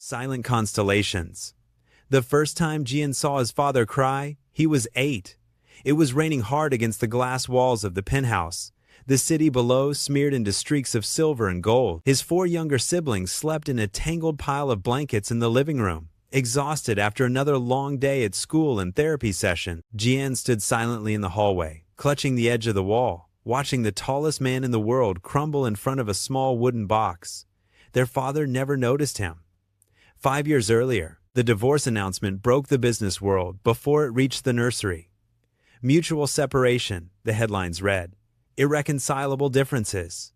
Silent Constellations. The first time Jian saw his father cry, he was 8. It was raining hard against the glass walls of the penthouse. The city below smeared into streaks of silver and gold. His 4 younger siblings slept in a tangled pile of blankets in the living room. Exhausted after another long day at school and therapy session, Jian stood silently in the hallway, clutching the edge of the wall, watching the tallest man in the world crumble in front of a small wooden box. Their father never noticed him. 5 years earlier, the divorce announcement broke the business world before it reached the nursery. Mutual separation, the headlines read. Irreconcilable differences.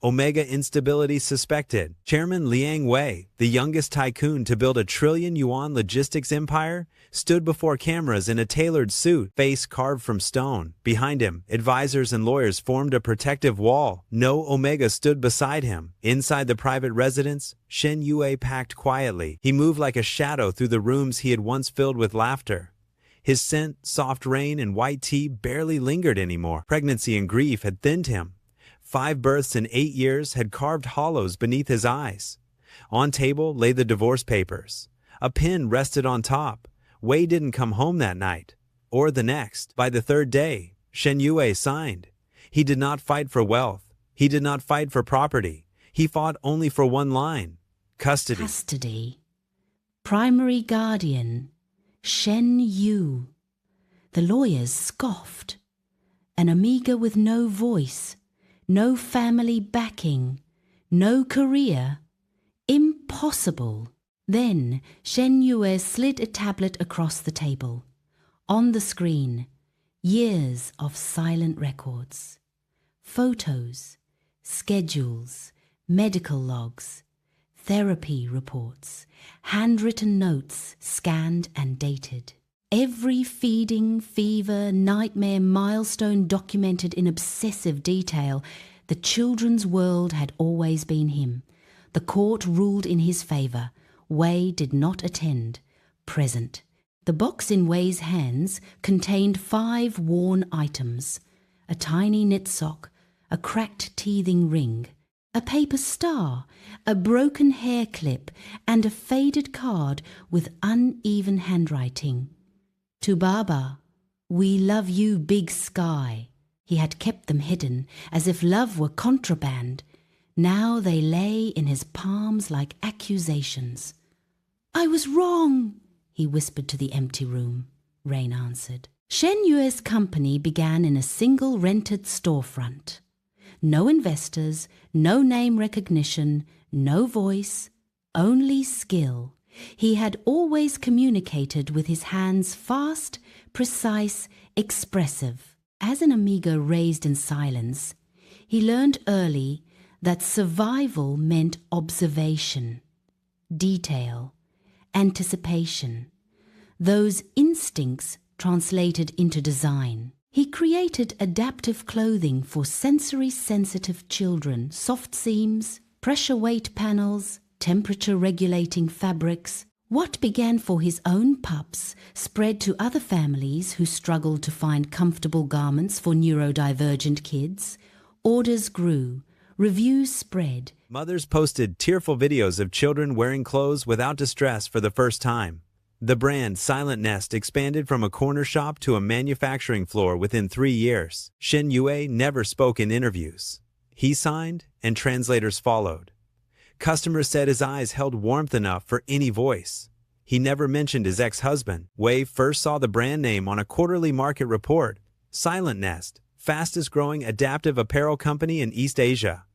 Omega instability suspected. Chairman Liang Wei, the youngest tycoon to build a trillion-yuan logistics empire, stood before cameras in a tailored suit, face carved from stone. Behind him, advisors and lawyers formed a protective wall. No Omega stood beside him. Inside the private residence, Shen Yue packed quietly. He moved like a shadow through the rooms he had once filled with laughter. His scent, soft rain, and white tea barely lingered anymore. Pregnancy and grief had thinned him. 5 births in 8 years had carved hollows beneath his eyes. On table lay the divorce papers. A pen rested on top. Wei didn't come home that night, or the next. By the 3rd day, Shen Yue signed. He did not fight for wealth. He did not fight for property. He fought only for one line: custody. Custody. Primary guardian. Shen Yu. The lawyers scoffed. An Amiga with no voice. No family backing, no career. Impossible. Then Shen Yue slid a tablet across the table. On the screen, years of silent records. Photos, schedules, medical logs, therapy reports, handwritten notes scanned and dated. Every feeding, fever, nightmare milestone documented in obsessive detail. The children's world had always been him. The court ruled in his favor. Wei did not attend. Present. The box in Wei's hands contained 5 worn items: a tiny knit sock, a cracked teething ring, a paper star, a broken hair clip, and a faded card with uneven handwriting. To Baba, we love you, big sky. He had kept them hidden, as if love were contraband. Now they lay in his palms like accusations. I was wrong, he whispered to the empty room. Rain answered. Shen Yue's company began in a single rented storefront. No investors, no name recognition, no voice, only skill. He had always communicated with his hands, fast, precise, expressive. As an Amiga raised in silence, he learned early that survival meant observation, detail, anticipation. Those instincts translated into design. He created adaptive clothing for sensory-sensitive children, soft seams, pressure-weight panels, temperature-regulating fabrics. What began for his own pups spread to other families who struggled to find comfortable garments for neurodivergent kids. Orders grew. Reviews spread. Mothers posted tearful videos of children wearing clothes without distress for the first time. The brand Silent Nest expanded from a corner shop to a manufacturing floor within 3 years. Shen Yue never spoke in interviews. He signed, and translators followed. Customers said his eyes held warmth enough for any voice. He never mentioned his ex-husband. Wei first saw the brand name on a quarterly market report. Silent Nest, fastest-growing adaptive apparel company in East Asia.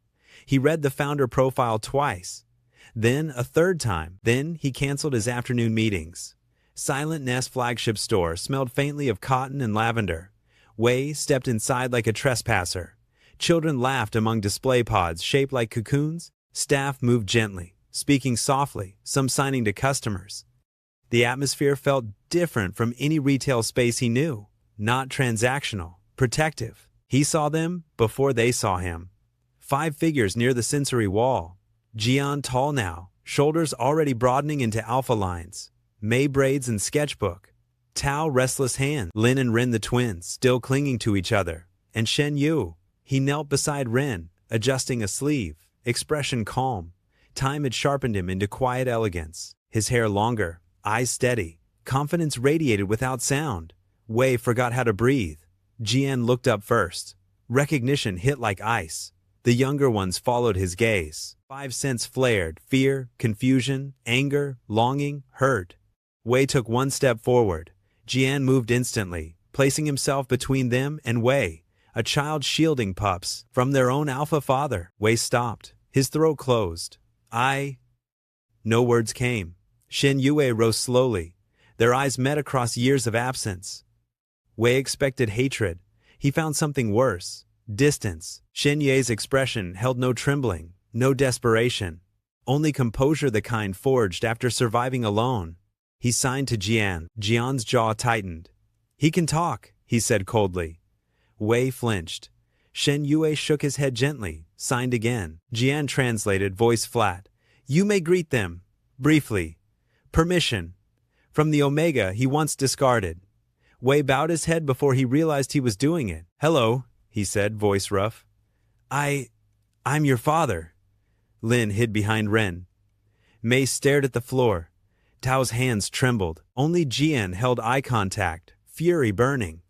He read the founder profile twice. Then a 3rd time. Then he canceled his afternoon meetings. Silent Nest flagship store smelled faintly of cotton and lavender. Wei stepped inside like a trespasser. Children laughed among display pods shaped like cocoons. Staff moved gently, speaking softly, some signing to customers. The atmosphere felt different from any retail space he knew. Not transactional, protective. He saw them before they saw him. 5 figures near the sensory wall. Jian tall now, shoulders already broadening into alpha lines. Mei braids and sketchbook. Tao restless hand. Lin and Ren the twins, still clinging to each other. And Shen Yu. He knelt beside Ren, adjusting a sleeve. Expression calm. Time had sharpened him into quiet elegance. his hair longer, eyes steady. Confidence radiated without sound. Wei forgot how to breathe. Jian looked up first. Recognition hit like ice. The younger ones followed his gaze. 5 senses flared: fear, confusion, anger, longing, hurt. Wei took one step forward. Jian moved instantly, placing himself between them and Wei, a child shielding pups from their own alpha father. Wei stopped. His throat closed. No words came. Shen Yue rose slowly. Their eyes met across years of absence. Wei expected hatred. He found something worse: distance. Shen Yue's expression held no trembling, no desperation, only composure, the kind forged after surviving alone. He signed to Jian. Jian's jaw tightened. "He can talk," he said coldly. Wei flinched. Shen Yue shook his head gently, signed again. Jian translated, voice flat. "You may greet them. Briefly. Permission. From the Omega he once discarded." Wei bowed his head before he realized he was doing it. "Hello," he said, voice rough. I'm your father." Lin hid behind Ren. Mei stared at the floor. Tao's hands trembled. Only Jian held eye contact, fury burning.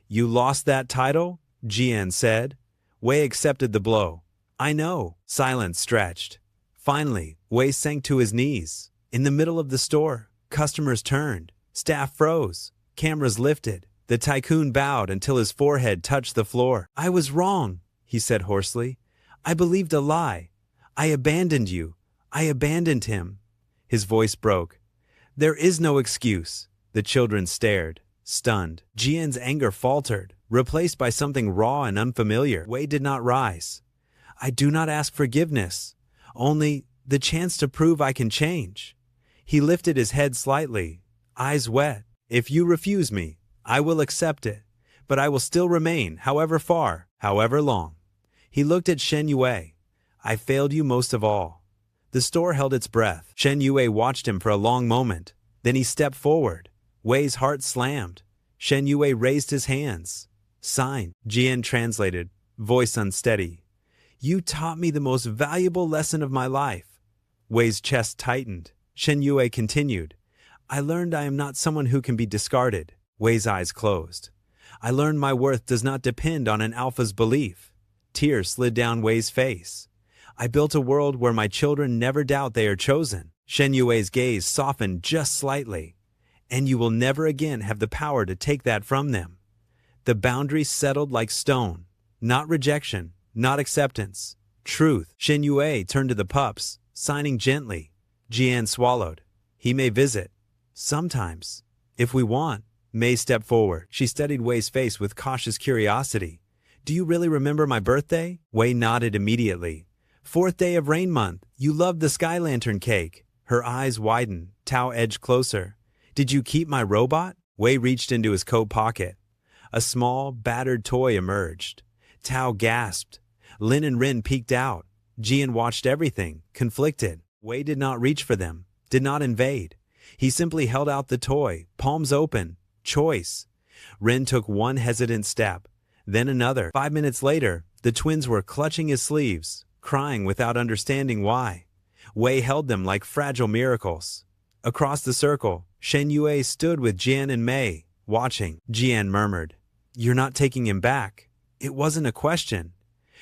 "You lost that title?" Jian said. Wei accepted the blow. "I know." Silence stretched. Finally, Wei sank to his knees. In the middle of the store, customers turned. Staff froze. Cameras lifted. The tycoon bowed until his forehead touched the floor. "I was wrong," he said hoarsely. "I believed a lie. I abandoned you. I abandoned him." His voice broke. "There is no excuse." The children stared, stunned. Jian's anger faltered, replaced by something raw and unfamiliar. Wei did not rise. "I do not ask forgiveness, only the chance to prove I can change." He lifted his head slightly, eyes wet. "If you refuse me, I will accept it, but I will still remain, however far, however long." He looked at Shen Yue. "I failed you most of all." The store held its breath. Shen Yue watched him for a long moment. Then he stepped forward. Wei's heart slammed. Shen Yue raised his hands. "Sign," Jian translated, voice unsteady. "You taught me the most valuable lesson of my life." Wei's chest tightened. Shen Yue continued. "I learned I am not someone who can be discarded." Wei's eyes closed. "I learned my worth does not depend on an alpha's belief." Tears slid down Wei's face. "I built a world where my children never doubt they are chosen." Shen Yue's gaze softened just slightly. "And you will never again have the power to take that from them." The boundaries settled like stone. Not rejection, not acceptance. Truth. Shen Yue turned to the pups, signing gently. Jian swallowed. "He may visit. Sometimes. If we want." Mei stepped forward. She studied Wei's face with cautious curiosity. "Do you really remember my birthday?" Wei nodded immediately. "4th day of rain month. You loved the sky lantern cake." Her eyes widened. Tao edged closer. "Did you keep my robot?" Wei reached into his coat pocket. A small, battered toy emerged. Tao gasped. Lin and Rin peeked out. Jian watched everything, conflicted. Wei did not reach for them, did not invade. He simply held out the toy, palms open. Choice. Rin took one hesitant step, then another. 5 minutes later, the twins were clutching his sleeves, crying without understanding why. Wei held them like fragile miracles. Across the circle, Shen Yue stood with Jian and Mei, watching. Jian murmured, "You're not taking him back." It wasn't a question.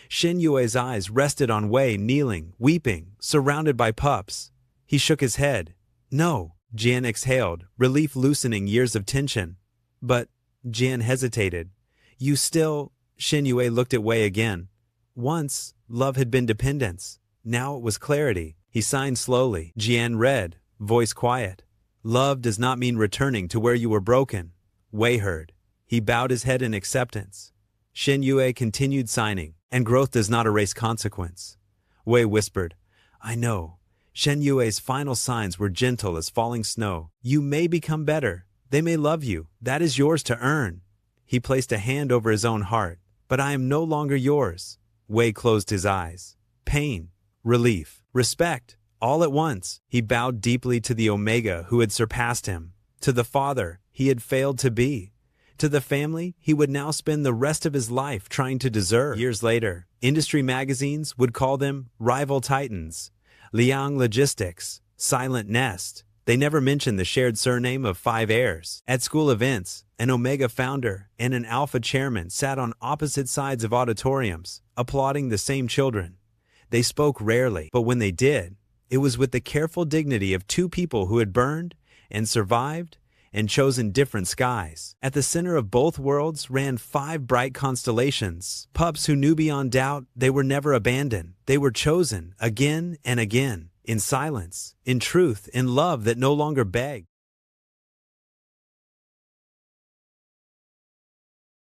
Shen Yue's eyes rested on Wei kneeling, weeping, surrounded by pups. He shook his head. "No." Jian exhaled, relief loosening years of tension. "But," Jian hesitated. "You still..." Shen Yue looked at Wei again. Once, love had been dependence. Now it was clarity. He signed slowly. Jian read, voice quiet. "Love does not mean returning to where you were broken." Wei heard. He bowed his head in acceptance. Shen Yue continued signing. "And growth does not erase consequence." Wei whispered, "I know." Shen Yue's final signs were gentle as falling snow. "You may become better. They may love you. That is yours to earn." He placed a hand over his own heart. "But I am no longer yours." Wei closed his eyes. Pain, relief, respect, all at once. He bowed deeply to the Omega who had surpassed him, to the father he had failed to be, to the family he would now spend the rest of his life trying to deserve. Years later, industry magazines would call them rival titans. Liang Logistics, Silent Nest, They never mentioned the shared surname of 5 heirs. At school events, an Omega founder and an Alpha chairman sat on opposite sides of auditoriums, applauding the same children. They spoke rarely, but when they did, it was with the careful dignity of two people who had burned and survived and chosen different skies. At the center of both worlds ran 5 bright constellations, pups who knew beyond doubt they were never abandoned. They were chosen again and again, in silence, in truth, in love that no longer begged.